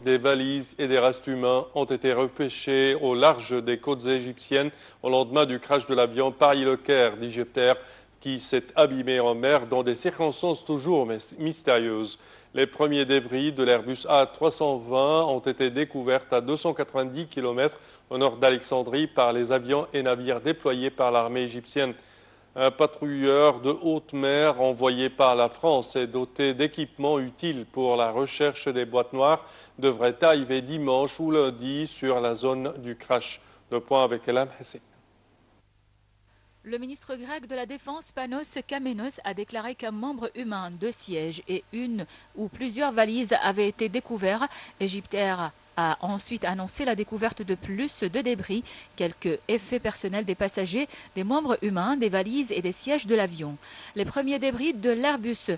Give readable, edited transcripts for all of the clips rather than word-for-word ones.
des valises et des restes humains ont été repêchés au large des côtes égyptiennes au lendemain du crash de l'avion Paris-Le Caire d'Egyptair qui s'est abîmé en mer dans des circonstances toujours mystérieuses. Les premiers débris de l'Airbus A320 ont été découverts à 290 km au nord d'Alexandrie par les avions et navires déployés par l'armée égyptienne. Un patrouilleur de haute mer envoyé par la France et doté d'équipements utiles pour la recherche des boîtes noires devrait arriver dimanche ou lundi sur la zone du crash. Le point avec Elam Hessé. Le ministre grec de la Défense, Panos Kamenos, a déclaré qu'un membre humain, 2 sièges et une ou plusieurs valises avaient été découverts. Egyptair a ensuite annoncé la découverte de plus de débris, quelques effets personnels des passagers, des membres humains, des valises et des sièges de l'avion. Les premiers débris de l'Airbus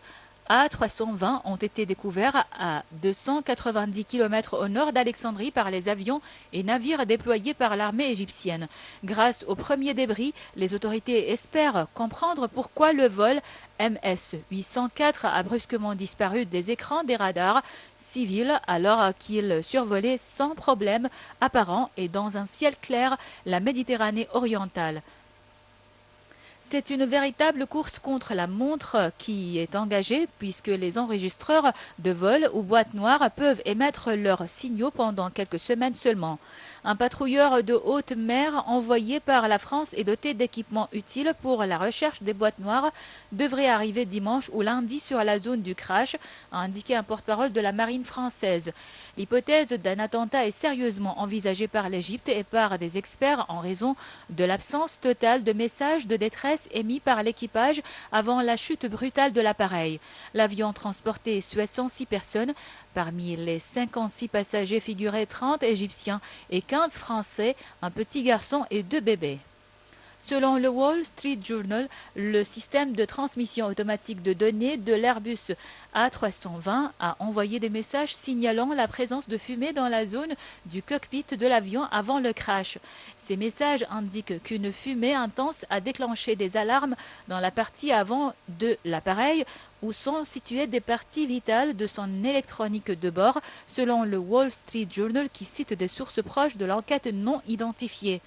A320 ont été découverts à 290 km au nord d'Alexandrie par les avions et navires déployés par l'armée égyptienne. Grâce aux premiers débris, les autorités espèrent comprendre pourquoi le vol MS-804 a brusquement disparu des écrans des radars civils alors qu'il survolait sans problème apparent et dans un ciel clair la Méditerranée orientale. C'est une véritable course contre la montre qui est engagée puisque les enregistreurs de vol ou boîtes noires peuvent émettre leurs signaux pendant quelques semaines seulement. Un patrouilleur de haute mer envoyé par la France et doté d'équipements utiles pour la recherche des boîtes noires devrait arriver dimanche ou lundi sur la zone du crash, a indiqué un porte-parole de la marine française. L'hypothèse d'un attentat est sérieusement envisagée par l'Égypte et par des experts en raison de l'absence totale de messages de détresse émis par l'équipage avant la chute brutale de l'appareil. L'avion transportait 66 personnes. Parmi les 56 passagers figuraient 30 Égyptiens et 15 Français, un petit garçon et 2 bébés. Selon le Wall Street Journal, le système de transmission automatique de données de l'Airbus A320 a envoyé des messages signalant la présence de fumée dans la zone du cockpit de l'avion avant le crash. Ces messages indiquent qu'une fumée intense a déclenché des alarmes dans la partie avant de l'appareil où sont situées des parties vitales de son électronique de bord, selon le Wall Street Journal qui cite des sources proches de l'enquête non identifiée.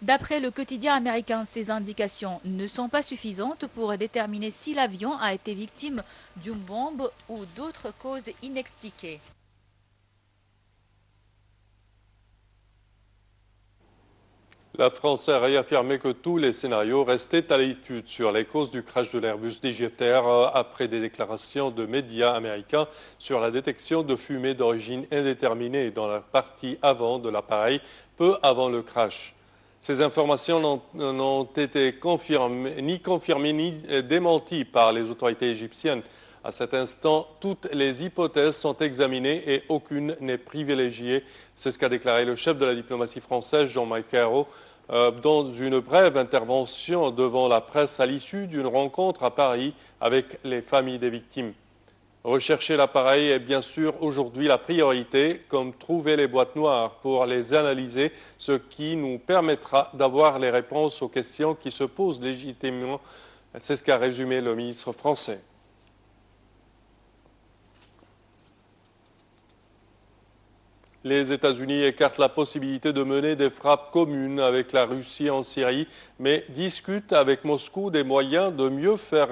D'après le quotidien américain, ces indications ne sont pas suffisantes pour déterminer si l'avion a été victime d'une bombe ou d'autres causes inexpliquées. La France a réaffirmé que tous les scénarios restaient à l'étude sur les causes du crash de l'Airbus d'Egyptair après des déclarations de médias américains sur la détection de fumée d'origine indéterminée dans la partie avant de l'appareil peu avant le crash. Ces informations n'ont été ni confirmées ni démenties par les autorités égyptiennes. À cet instant, toutes les hypothèses sont examinées et aucune n'est privilégiée. C'est ce qu'a déclaré le chef de la diplomatie française, Jean-Marc Ayrault, dans une brève intervention devant la presse à l'issue d'une rencontre à Paris avec les familles des victimes. Rechercher l'appareil est bien sûr aujourd'hui la priorité, comme trouver les boîtes noires pour les analyser, ce qui nous permettra d'avoir les réponses aux questions qui se posent légitimement. C'est ce qu'a résumé le ministre français. Les États-Unis écartent la possibilité de mener des frappes communes avec la Russie en Syrie, mais discutent avec Moscou des moyens de mieux faire